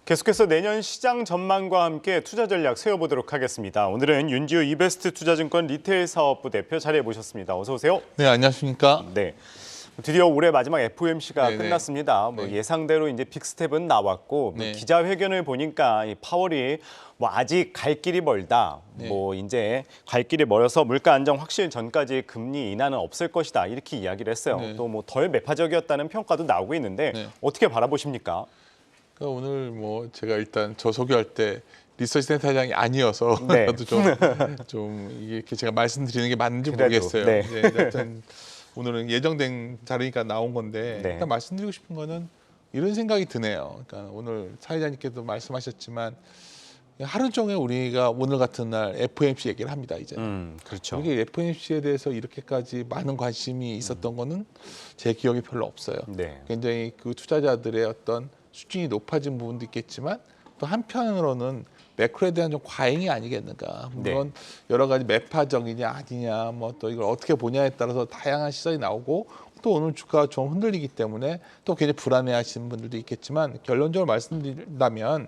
계속해서 내년 시장 전망과 함께 투자 전략 세워보도록 하겠습니다. 오늘은 윤지우 이베스트 투자증권 리테일 사업부 대표 자리에 모셨습니다. 어서 오세요. 네, 안녕하십니까? 네. 드디어 올해 마지막 FOMC가 네네. 끝났습니다. 네. 예상대로 이제 빅스텝은 나왔고 네. 기자회견을 보니까 이 파월이 아직 갈 길이 멀다. 네. 이제 갈 길이 멀어서 물가 안정 확실 전까지 금리 인하는 없을 것이다. 이렇게 이야기를 했어요. 네. 또 덜 매파적이었다는 평가도 나오고 있는데 네. 어떻게 바라보십니까? 그러니까 오늘 제가 일단 저 소개할 때 리서치 센터장이 아니어서 네. 저도 좀 이렇게 제가 말씀드리는 게 맞는지 그래도, 모르겠어요. 네. 네, 하여튼 오늘은 예정된 자리니까 나온 건데 네. 일단 말씀드리고 싶은 거는 이런 생각이 드네요. 그러니까 오늘 사회자님께도 말씀하셨지만 하루 종일 우리가 오늘 같은 날 FOMC 얘기를 합니다. 이제. 그렇죠. 이게 FOMC에 대해서 이렇게까지 많은 관심이 있었던 거는 제 기억이 별로 없어요. 네. 굉장히 그 투자자들의 어떤 수준이 높아진 부분도 있겠지만 또 한편으로는 매크로에 대한 좀 과잉이 아니겠는가. 물론 여러 가지 매파적이냐 아니냐 또 이걸 어떻게 보냐에 따라서 다양한 시선이 나오고 또 오늘 주가가 좀 흔들리기 때문에 또 굉장히 불안해하시는 분들도 있겠지만 결론적으로 말씀드린다면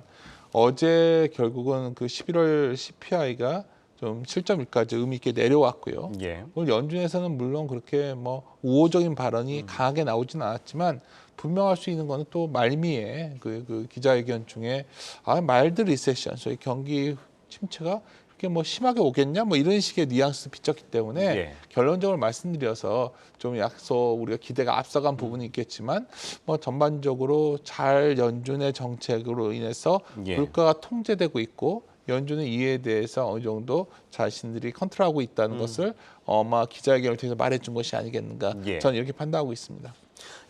어제 결국은 그 11월 CPI가 좀 7.1까지 의미 있게 내려왔고요. 예. 오늘 연준에서는 물론 그렇게 우호적인 발언이 강하게 나오지는 않았지만 분명할 수 있는 거는 또 말미에 그 기자회견 중에 마일드 리세션, 소위 경기 침체가 그렇게 심하게 오겠냐 이런 식의 뉘앙스 비쳤기 때문에 예. 결론적으로 말씀드려서 좀 우리가 기대가 앞서간 부분이 있겠지만 전반적으로 잘 연준의 정책으로 인해서 예. 물가가 통제되고 있고 연준은 이에 대해서 어느 정도 자신들이 컨트롤하고 있다는 것을 아마 기자회견을 통해서 말해준 것이 아니겠는가. 예. 저는 이렇게 판단하고 있습니다.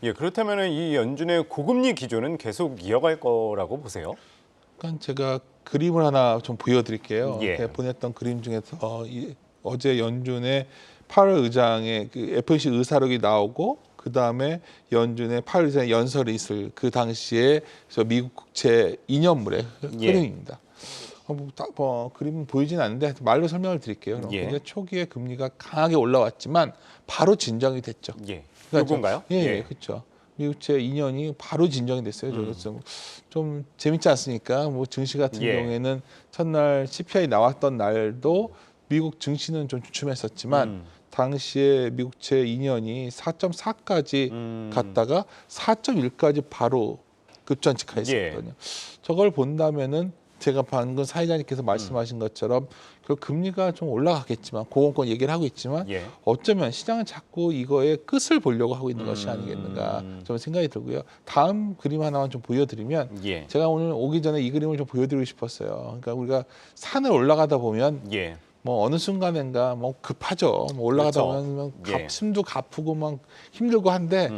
예, 그렇다면 이 연준의 고금리 기조는 계속 이어갈 거라고 보세요? 그러니까 제가 그림을 하나 좀 보여드릴게요. 예. 제가 보냈던 그림 중에서 어제 연준의 파월 의장의 그 FOMC 의사록이 나오고 그 다음에 연준의 파월 의장의 연설이 있을 그 당시에 미국 국채 2년물의 흐름입니다. 그림은 보이진 않는데 말로 설명을 드릴게요. 예. 근데 초기에 금리가 강하게 올라왔지만 바로 진정이 됐죠. 예. 그러니까 요건가요? 예, 그렇죠. 미국채 2년이 바로 진정이 됐어요. 좀 재밌지 않습니까? 증시 같은 예. 경우에는 첫날 CPI 나왔던 날도 미국 증시는 좀 주춤했었지만 당시에 미국채 2년이 4.4까지 갔다가 4.1까지 바로 급전직하였었거든요. 저걸 본다면은 제가 방금 사회자님께서 말씀하신 것처럼 그 금리가 좀 올라가겠지만 고공권 얘기를 하고 있지만 어쩌면 시장은 자꾸 이거의 끝을 보려고 하고 있는 것이 아니겠는가 저는 생각이 들고요. 다음 그림 하나만 좀 보여드리면 제가 오늘 오기 전에 이 그림을 좀 보여드리고 싶었어요. 그러니까 우리가 산을 올라가다 보면 어느 순간인가 급하죠. 올라가다 보면 숨도 가쁘고 힘들고 한데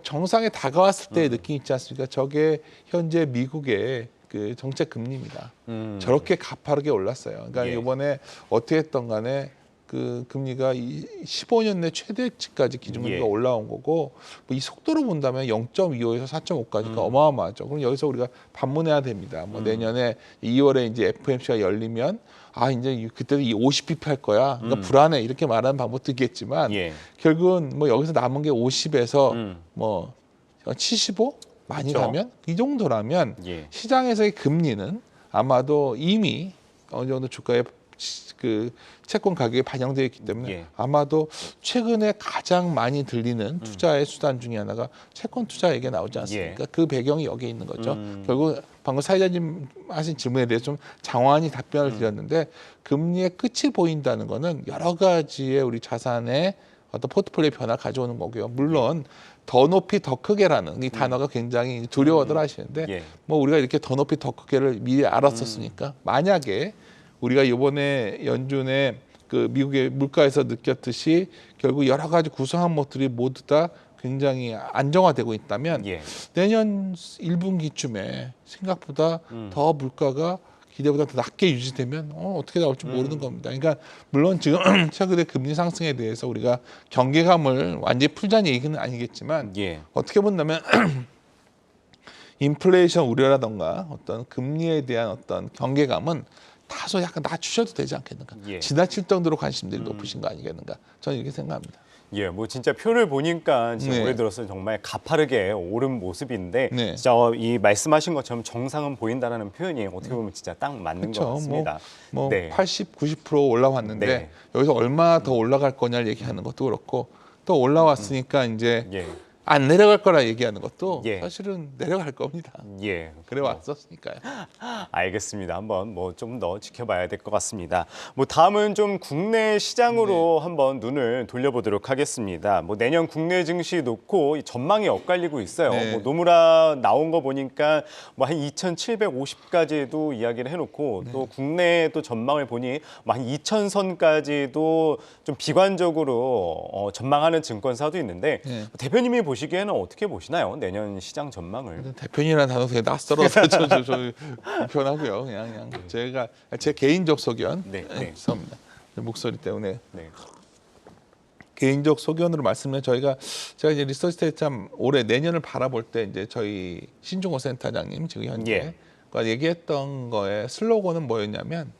정상에 다가왔을 때의 느낌 있지 않습니까? 저게 현재 미국의 그 정책 금리입니다. 저렇게 가파르게 올랐어요. 그러니까 이번에 어떻게 했던 간에 그 금리가 15년 내 최대치까지 기준금리가 올라온 거고 이 속도로 본다면 0.25에서 4.5까지가 어마어마하죠. 그럼 여기서 우리가 반문해야 됩니다. 내년에 2월에 이제 FOMC가 열리면 이제 그때도 50bp 할 거야. 그러니까 불안해 이렇게 말하는 방법도 있겠지만 결국은 여기서 남은 게 50에서 75? 많이 가면 이 정도라면 시장에서의 금리는 아마도 이미 어느 정도 주가의 그 채권 가격에 반영되어 있기 때문에 아마도 최근에 가장 많이 들리는 투자의 수단 중에 하나가 채권 투자 얘기가 나오지 않습니까? 그 배경이 여기에 있는 거죠. 결국 방금 사회자님 하신 질문에 대해서 좀 장황히 답변을 드렸는데 금리의 끝이 보인다는 거는 여러 가지의 우리 자산의 어떤 포트폴리오 변화를 가져오는 거고요. 물론 더 높이 더 크게라는 이 단어가 굉장히 두려워들 하시는데 우리가 이렇게 더 높이 더 크게를 미리 알았었으니까 만약에 우리가 이번에 연준의 그 미국의 물가에서 느꼈듯이 결국 여러 가지 구성 항목들이 모두 다 굉장히 안정화되고 있다면 내년 1분기쯤에 생각보다 더 물가가 기대보다 더 낮게 유지되면 어떻게 나올지 모르는 겁니다. 그러니까 물론 지금 최근에 금리 상승에 대해서 우리가 경계감을 완전히 풀자는 얘기는 아니겠지만 어떻게 본다면 인플레이션 우려라던가 어떤 금리에 대한 어떤 경계감은 다소 약간 낮추셔도 되지 않겠는가. 지나칠 정도로 관심들이 높으신 거 아니겠는가. 저는 이렇게 생각합니다. 예, 뭐 진짜 표를 보니까 지금 네. 올해 들어서 정말 가파르게 오른 모습인데 네. 진짜 이 말씀하신 것처럼 정상은 보인다라는 표현이 어떻게 보면 진짜 딱 맞는 것 그렇죠. 같습니다. 뭐 네. 80, 90% 올라왔는데 네. 여기서 얼마나 더 올라갈 거냐를 얘기하는 것도 그렇고 또 올라왔으니까 이제 예. 안 내려갈 거라 얘기하는 것도 예. 사실은 내려갈 겁니다. 예. 그래 왔었으니까요. 알겠습니다. 한번 뭐 좀 더 지켜봐야 될 것 같습니다. 뭐 다음은 좀 국내 시장으로 한번 눈을 돌려보도록 하겠습니다. 뭐 내년 국내 증시 놓고 이 전망이 엇갈리고 있어요. 네. 뭐 노무라 나온 거 보니까 뭐 한 2,750까지도 이야기를 해놓고 또 국내 또 전망을 보니 뭐 한 2,000선까지도 좀 비관적으로 전망하는 증권사도 있는데 네. 대표님이 보시기에는 어떻게 보시나요? 내년 시장 전망을? 대표님이라는 단어 되게 낯설어서 저 불편하고요. 그냥 제가 제 개인적 소견 네, 네. 죄송합니다. 목소리 때문에 네. 개인적 소견으로 말씀드리면 제가 이제 리서치 데이터 올해 내년을 바라볼 때 이제 저희 신종호 센터장님 지금 현재 가 얘기했던 거에 슬로건은 뭐였냐면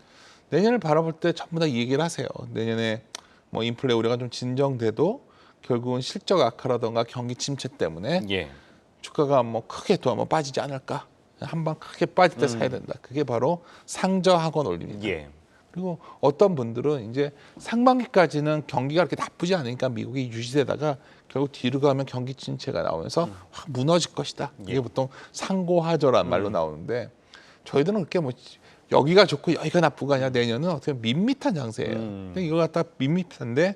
내년을 바라볼 때 전부 다 이 얘기를 하세요. 내년에 뭐 인플레 우려가 좀 진정돼도 결국은 실적 악화라던가 경기 침체 때문에 예. 주가가 뭐 크게 또 한번 빠지지 않을까? 한 번 크게 빠질 때 사야 된다. 그게 바로 상저하권 올립니다. 예. 그리고 어떤 분들은 이제 상반기까지는 경기가 그렇게 나쁘지 않으니까 미국이 유지되다가 결국 뒤로 가면 경기 침체가 나오면서 확 무너질 것이다. 이게 예. 보통 상고하저라는 말로 나오는데 저희들은 그렇게 뭐 여기가 좋고 여기가 나쁘고 아니라 내년은 어떻게 밋밋한 장세예요. 근데 이거 갖다 밋밋한데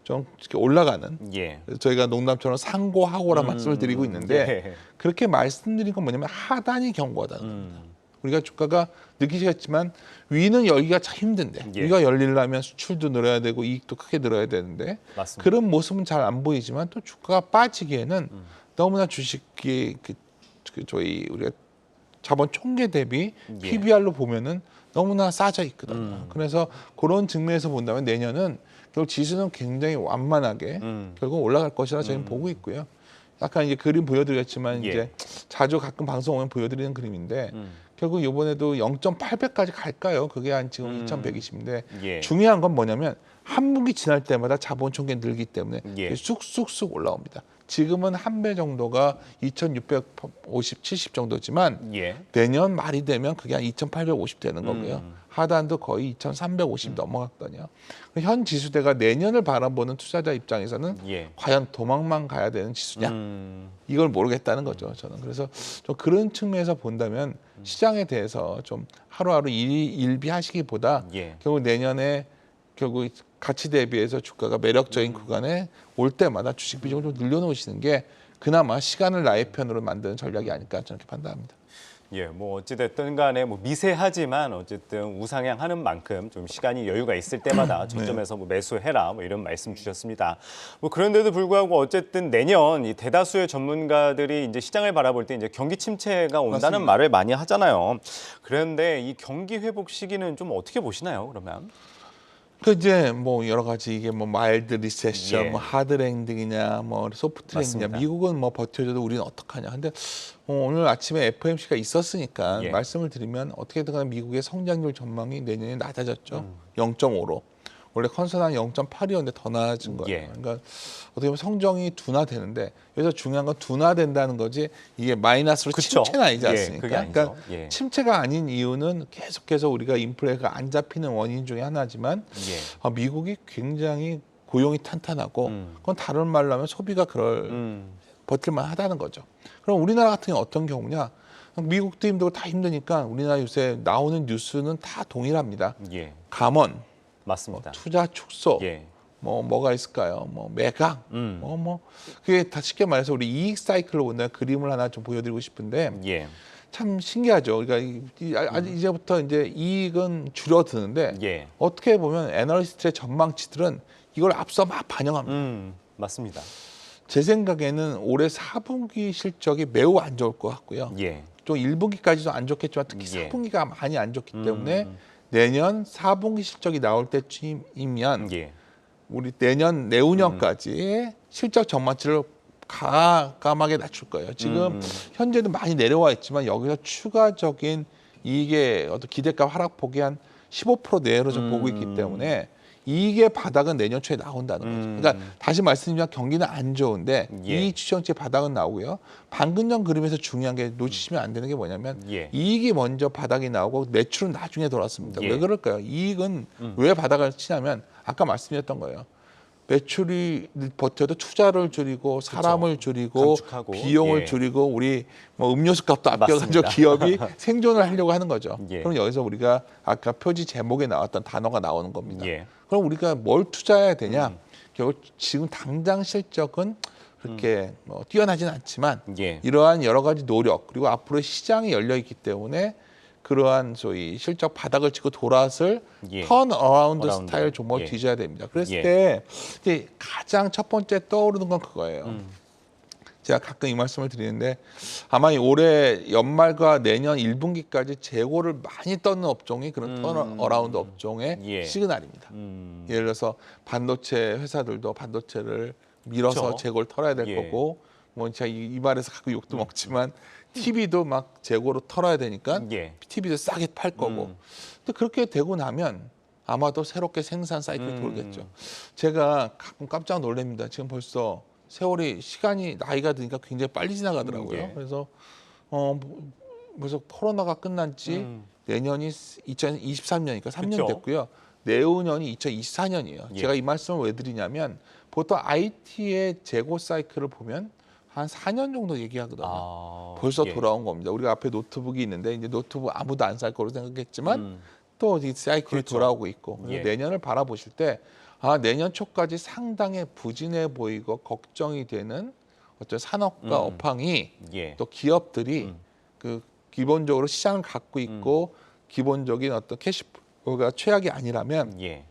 좀 이렇게 올라가는 예. 저희가 농담처럼 상고하고란 말씀을 드리고 있는데 예. 그렇게 말씀드린 건 뭐냐면 하단이 견고하다는 겁니다. 우리가 주가가 느끼시겠지만 위는 열기가 참 힘든데 예. 위가 열리려면 수출도 늘어야 되고 이익도 크게 늘어야 되는데 맞습니다. 그런 모습은 잘 안 보이지만 또 주가가 빠지기에는 너무나 주식이 저희 우리가 자본 총계 대비 예. PBR로 보면은 너무나 싸져 있거든요. 그래서 그런 측면에서 본다면 내년은 결국 지수는 굉장히 완만하게 결국 올라갈 것이라 저희는 보고 있고요. 아까 이제 그림 보여드렸지만 예. 이제 자주 가끔 방송 오면 보여드리는 그림인데 결국 이번에도 0.8배까지 갈까요? 그게 한 지금 2,120인데 예. 중요한 건 뭐냐면 한 분기 지날 때마다 자본 총계 늘기 때문에 예. 쑥쑥쑥 올라옵니다. 지금은 한 배 정도가 2,650, 70 정도지만 예. 내년 말이 되면 그게 한 2,850 되는 거고요. 하단도 거의 2,350 넘어갔거든요. 현 지수대가 내년을 바라보는 투자자 입장에서는 예. 과연 도망만 가야 되는 지수냐? 이걸 모르겠다는 거죠. 저는 그래서 좀 그런 측면에서 본다면 시장에 대해서 좀 하루하루 일비하시기보다 예. 결국 내년에 결국 가치 대비해서 주가가 매력적인 구간에 올 때마다 주식 비중을 좀 늘려놓으시는 게 그나마 시간을 나의 편으로 만드는 전략이 아닐까 저는 이렇게 판단합니다. 예, 뭐 어찌됐든 간에 뭐 미세하지만 어쨌든 우상향하는 만큼 좀 시간이 여유가 있을 때마다 저점에서 뭐 매수해라 뭐 이런 말씀 주셨습니다. 뭐 그런데도 불구하고 어쨌든 내년 이 대다수의 전문가들이 이제 시장을 바라볼 때 이제 경기 침체가 온다는 맞습니다. 말을 많이 하잖아요. 그런데 이 경기 회복 시기는 좀 어떻게 보시나요? 그러면? 그 이제 뭐 여러 가지 이게 뭐 마일드 리세션, 예. 뭐 하드 랜딩이냐, 뭐 소프트 랜딩이냐, 맞습니다. 미국은 뭐 버텨줘도 우리는 어떡하냐. 근데 오늘 아침에 FOMC가 있었으니까 예. 말씀을 드리면 어떻게든 간에 미국의 성장률 전망이 내년에 낮아졌죠. 0.5로. 원래 컨센서스는 0.8이었는데 더 나아진 거예요. 예. 그러니까 어떻게 보면 성장이 둔화되는데 여기서 중요한 건 둔화된다는 거지 이게 마이너스로 그쵸? 침체는 아니지 예, 않습니까? 그게 아니죠. 그러니까 예. 침체가 아닌 이유는 계속해서 우리가 인플레가 안 잡히는 원인 중에 하나지만 예. 미국이 굉장히 고용이 탄탄하고 그건 다른 말로 하면 소비가 버틸만 하다는 거죠. 그럼 우리나라 같은 경우 어떤 경우냐? 미국도 힘들고 다 힘드니까 우리나라 요새 나오는 뉴스는 다 동일합니다. 예. 감원, 맞습니다. 투자 축소, 예. 뭐가 있을까요? 뭐 매각, 그게 다 쉽게 말해서 우리 이익 사이클로 본다는 그림을 하나 좀 보여드리고 싶은데 예. 참 신기하죠. 그러니까 이제부터 이제 이익은 줄어드는데 예. 어떻게 보면 애널리스트의 전망치들은 이걸 앞서 막 반영합니다. 맞습니다. 제 생각에는 올해 4분기 실적이 매우 안 좋을 것 같고요. 예. 또 1분기까지도 안 좋겠지만 특히 예. 4분기가 많이 안 좋기 때문에 내년 4분기 실적이 나올 때쯤이면 예. 우리 내후년까지 실적 전망치를 과감하게 낮출 거예요. 지금 현재도 많이 내려와 있지만 여기서 추가적인 이익의 어떤 기대값 하락폭이 한 15% 내외로 좀 보고 있기 때문에 이익의 바닥은 내년 초에 나온다는 거죠. 그러니까 다시 말씀드리면 경기는 안 좋은데 예. 이익 추정치의 바닥은 나오고요. 방금 전 그림에서 중요한 게 놓치시면 안 되는 게 뭐냐면 예. 이익이 먼저 바닥이 나오고 매출은 나중에 돌았습니다. 예. 왜 그럴까요? 이익은 왜 바닥을 치냐면 아까 말씀드렸던 거예요. 매출이 버텨도 투자를 줄이고 사람을 줄이고 감축하고. 비용을 예. 줄이고 우리 뭐 음료수 값도 아껴가지고 맞습니다. 기업이 생존을 하려고 하는 거죠. 예. 그럼 여기서 우리가 아까 표지 제목에 나왔던 단어가 나오는 겁니다. 예. 그럼 우리가 뭘 투자해야 되냐? 결국 지금 당장 실적은 그렇게 뭐 뛰어나진 않지만 예. 이러한 여러 가지 노력 그리고 앞으로 시장이 열려 있기 때문에 그러한 소위 실적 바닥을 치고 돌아설 예. 턴 어라운드 어라운드. 스타일 종목을 예. 뒤져야 됩니다. 그랬을 예. 때 이제 가장 첫 번째 떠오르는 건 그거예요. 제가 가끔 이 말씀을 드리는데 아마 이 올해 연말과 내년 1분기까지 재고를 많이 떴는 업종이 그런 턴 어라운드 업종의 예. 시그널입니다. 예를 들어서 반도체 회사들도 반도체를 밀어서 그렇죠. 재고를 털어야 될 예. 거고 뭐 제가 이 말에서 가끔 욕도 먹지만 TV도 막 재고로 털어야 되니까 예. TV도 싸게 팔 거고. 근데 그렇게 되고 나면 아마도 새롭게 생산 사이클이 돌겠죠. 제가 가끔 깜짝 놀랍니다. 지금 벌써 세월이 시간이 나이가 드니까 굉장히 빨리 지나가더라고요. 예. 그래서 벌써 코로나가 끝난 지 내년이 2023년이니까 3년 그쵸. 됐고요. 내후년이 2024년이에요. 예. 제가 이 말씀을 왜 드리냐면 보통 IT의 재고 사이클을 보면 한 4년 정도 얘기하거든요. 아, 벌써 예. 돌아온 겁니다. 우리가 앞에 노트북이 있는데 이제 노트북 아무도 안 살 거로 생각했지만 또 이 사이클이 그렇죠. 돌아오고 있고 그래서 예. 내년을 바라보실 때 내년 초까지 상당히 부진해 보이고 걱정이 되는 어떤 산업과 업황이 예. 또 기업들이 그 기본적으로 시장을 갖고 있고 기본적인 어떤 캐시플로우가 최악이 아니라면 예.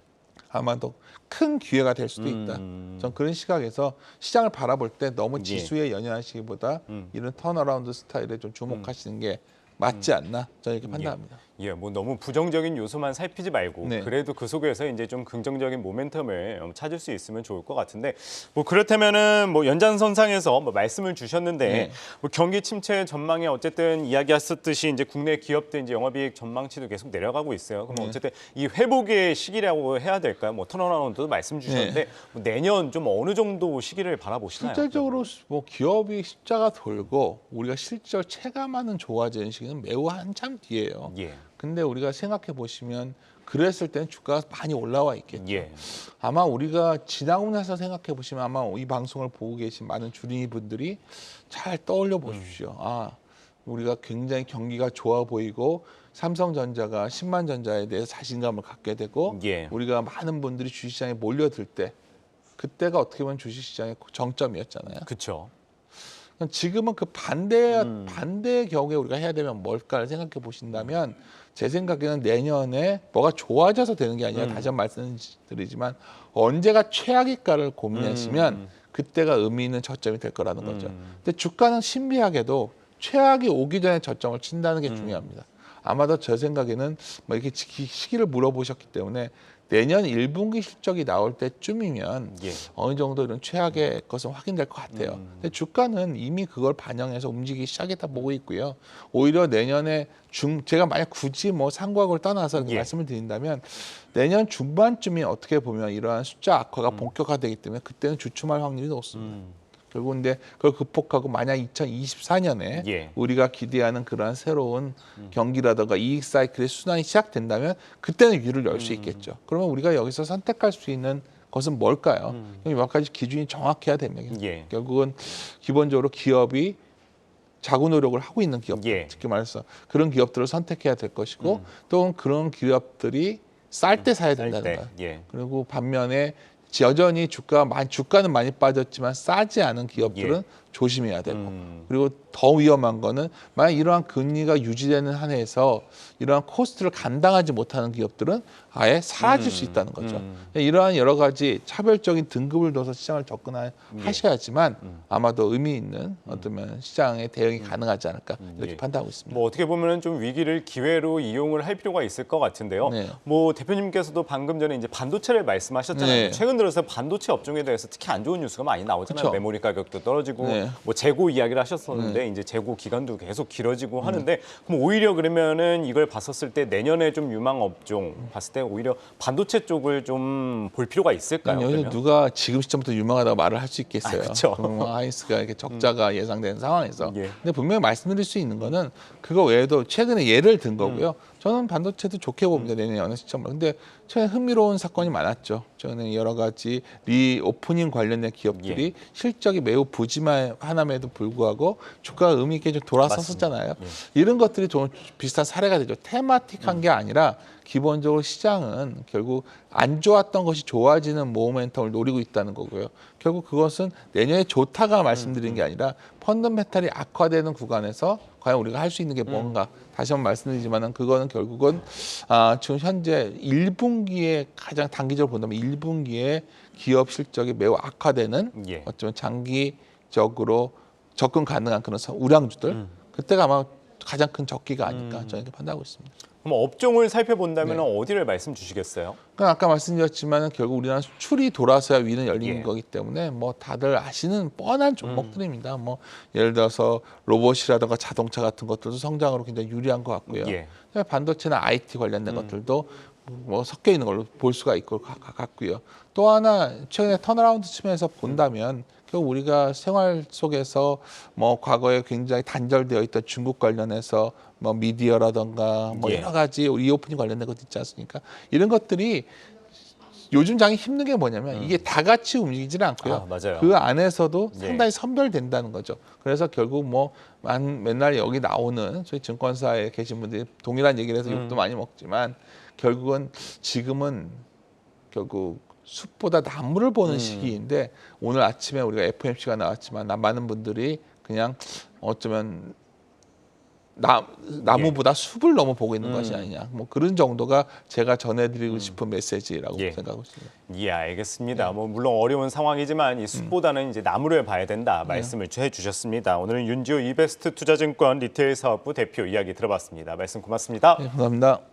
아마도 큰 기회가 될 수도 있다. 전 그런 시각에서 시장을 바라볼 때 너무 예. 지수에 연연하시기보다 이런 턴어라운드 스타일에 좀 주목하시는 게 맞지 않나 저는 이렇게 판단합니다. 예, 뭐 너무 부정적인 요소만 살피지 말고 네. 그래도 그 속에서 이제 좀 긍정적인 모멘텀을 찾을 수 있으면 좋을 것 같은데 뭐 그렇다면은 뭐 연장선상에서 뭐 말씀을 주셨는데 네. 뭐 경기 침체 전망에 어쨌든 이야기하셨듯이 이제 국내 기업들 이제 영업이익 전망치도 계속 내려가고 있어요. 그럼 네. 어쨌든 이 회복의 시기라고 해야 될까요? 뭐 턴어라운드도 말씀 주셨는데 뭐 내년 좀 어느 정도 시기를 바라보시나요? 실질적으로 뭐 기업이 십자가 돌고 우리가 실질 체감하는 좋아지는 시기는 매우 한참 뒤예요. 예. 근데 우리가 생각해 보시면 그랬을 때는 주가가 많이 올라와 있겠죠. 예. 아마 우리가 지나고 나서 생각해 보시면 아마 이 방송을 보고 계신 많은 주린이 분들이 잘 떠올려 보십시오. 우리가 굉장히 경기가 좋아 보이고 삼성전자가 10만 전자에 대해서 자신감을 갖게 되고 예. 우리가 많은 분들이 주식시장에 몰려들 때 그때가 어떻게 보면 주식시장의 정점이었잖아요. 그렇죠. 지금은 그 반대의 경우에 우리가 해야 되면 뭘까를 생각해 보신다면 제 생각에는 내년에 뭐가 좋아져서 되는 게 아니라 다시 한번 말씀드리지만 언제가 최악일까를 고민하시면 그때가 의미 있는 저점이 될 거라는 거죠. 근데 주가는 신비하게도 최악이 오기 전에 저점을 친다는 게 중요합니다. 아마도 제 생각에는 뭐 이렇게 시기를 물어보셨기 때문에 내년 1분기 실적이 나올 때쯤이면 예. 어느 정도 이런 최악의 것은 확인될 것 같아요. 근데 주가는 이미 그걸 반영해서 움직이기 시작했다 보고 있고요. 오히려 내년에 제가 만약 굳이 뭐 상과학을 떠나서 이렇게 예. 말씀을 드린다면 내년 중반쯤이 어떻게 보면 이러한 숫자 악화가 본격화되기 때문에 그때는 주춤할 확률이 높습니다. 결국 근데 그걸 극복하고 만약 2024년에 예. 우리가 기대하는 그러한 새로운 경기라든가 이익 사이클의 순환이 시작된다면 그때는 위를 열 수 있겠죠. 그러면 우리가 여기서 선택할 수 있는 것은 뭘까요? 몇 가지 기준이 정확해야 됩니다. 예. 결국은 기본적으로 기업이 자구 노력을 하고 있는 기업들, 예. 특히 말해서 그런 기업들을 선택해야 될 것이고 또 그런 기업들이 쌀 때 사야 된다는 거예요. 예. 그리고 반면에 여전히 주가는 많이 빠졌지만 싸지 않은 기업들은 예. 조심해야 되고 그리고 더 위험한 거는 만약 이러한 금리가 유지되는 한에서 이러한 코스트를 감당하지 못하는 기업들은 아예 사라질 수 있다는 거죠. 이러한 여러 가지 차별적인 등급을 둬서 시장을 접근하셔야지만 아마도 의미 있는 어떤 시장의 대응이 가능하지 않을까 이렇게 예. 판단하고 있습니다. 뭐 어떻게 보면은 좀 위기를 기회로 이용을 할 필요가 있을 것 같은데요. 네. 뭐 대표님께서도 방금 전에 이제 반도체를 말씀하셨잖아요. 네. 최근 들어서 반도체 업종에 대해서 특히 안 좋은 뉴스가 많이 나오잖아요. 그쵸. 메모리 가격도 떨어지고 네. 네. 뭐 재고 이야기를 하셨었는데 이제 재고 기간도 계속 길어지고 하는데 그럼 오히려 그러면은 이걸 봤었을 때 내년에 좀 유망 업종 봤을 때 오히려 반도체 쪽을 좀 볼 필요가 있을까요? 여기서 그러면? 누가 지금 시점부터 유망하다고 말을 할 수 있겠어요. 그쵸. 하이닉스가 이렇게 적자가 예상되는 상황에서. 예. 근데 분명히 말씀드릴 수 있는 거는 그거 외에도 최근에 예를 든 거고요. 저는 반도체도 좋게 봅니다. 내년 어느 시점으로. 근데 최근에 흥미로운 사건이 많았죠. 최근에 여러 가지 리오프닝 관련된 기업들이 실적이 매우 부진함에도 불구하고 주가가 의미 있게 좀 돌아섰었잖아요. 이런 것들이 좀 비슷한 사례가 되죠. 테마틱한 게 아니라 기본적으로 시장은 결국 안 좋았던 것이 좋아지는 모멘텀을 노리고 있다는 거고요. 결국 그것은 내년에 좋다가 말씀드린 게 아니라 펀더멘탈이 악화되는 구간에서 과연 우리가 할 수 있는 게 뭔가 다시 한번 말씀드리지만은 그거는 결국은 지금 현재 1분기에 가장 단기적으로 본다면 1분기에 기업 실적이 매우 악화되는 예. 어쩌면 장기적으로 접근 가능한 그런 우량주들 그때가 아마 가장 큰 적기가 아닐까 저는 이렇게 판단하고 있습니다. 그럼 업종을 살펴본다면 어디를 말씀 주시겠어요? 그러니까 아까 말씀드렸지만 결국 우리나라 수출이 돌아서야 위는 열리는 예. 거기 때문에 뭐 다들 아시는 뻔한 종목들입니다. 뭐 예를 들어서 로봇이라든가 자동차 같은 것들도 성장으로 굉장히 유리한 것 같고요. 예. 그다음에 반도체나 IT 관련된 것들도 뭐 섞여 있는 걸로 볼 수가 있고 같고요. 또 하나 최근에 턴어라운드 측면에서 본다면 결국 우리가 생활 속에서 뭐 과거에 굉장히 단절되어 있던 중국 관련해서 뭐 미디어라든가 뭐 예. 여러 가지 리오프닝 관련된 것도 있지 않습니까? 이런 것들이 요즘 장이 힘든 게 뭐냐면 이게 다 같이 움직이지는 않고요. 아, 맞아요. 그 안에서도 예. 상당히 선별된다는 거죠. 그래서 결국 뭐 맨날 여기 나오는 저희 증권사에 계신 분들이 동일한 얘기를 해서 욕도 많이 먹지만 결국은 지금은 결국 숲보다 나무를 보는 시기인데 오늘 아침에 우리가 FOMC가 나왔지만 많은 분들이 그냥 어쩌면 나무보다 숲을 너무 보고 있는 것이 아니냐. 뭐 그런 정도가 제가 전해드리고 싶은 메시지라고 예. 생각하고 있습니다. 예, 알겠습니다. 뭐 물론 어려운 상황이지만 이 숲보다는 이제 나무를 봐야 된다 말씀을 해주셨습니다. 오늘은 윤지호 이베스트 투자증권 리테일 사업부 대표 이야기 들어봤습니다. 말씀 고맙습니다. 네, 감사합니다.